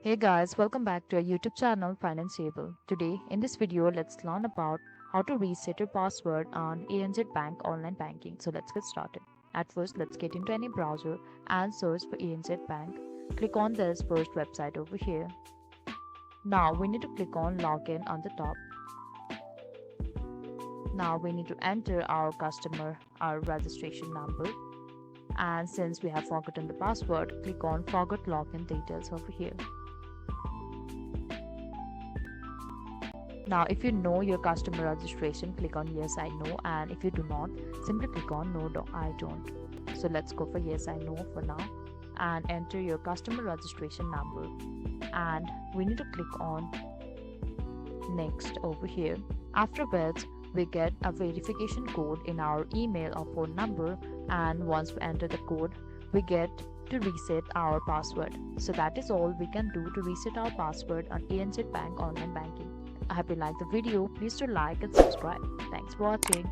Hey guys, welcome back to our YouTube channel Financeable. Today in this video, let's learn about how to reset your password on ANZ Bank online banking. So let's get started. At first, let's get into any browser and search for ANZ Bank. Click on this first website over here. Now we need to click on login on the top. Now we need to enter our registration number. And since we have forgotten the password, click on forgot login details over here. Now, if you know your customer registration, click on yes, I know, and if you do not, simply click on no, I don't. So let's go for yes, I know for now and enter your customer registration number. And we need to click on next over here. Afterwards, we get a verification code in our email or phone number, and once we enter the code, we get to reset our password. So that is all we can do to reset our password on ANZ Bank online banking. I hope you liked the video. Please do like and subscribe. Thanks for watching.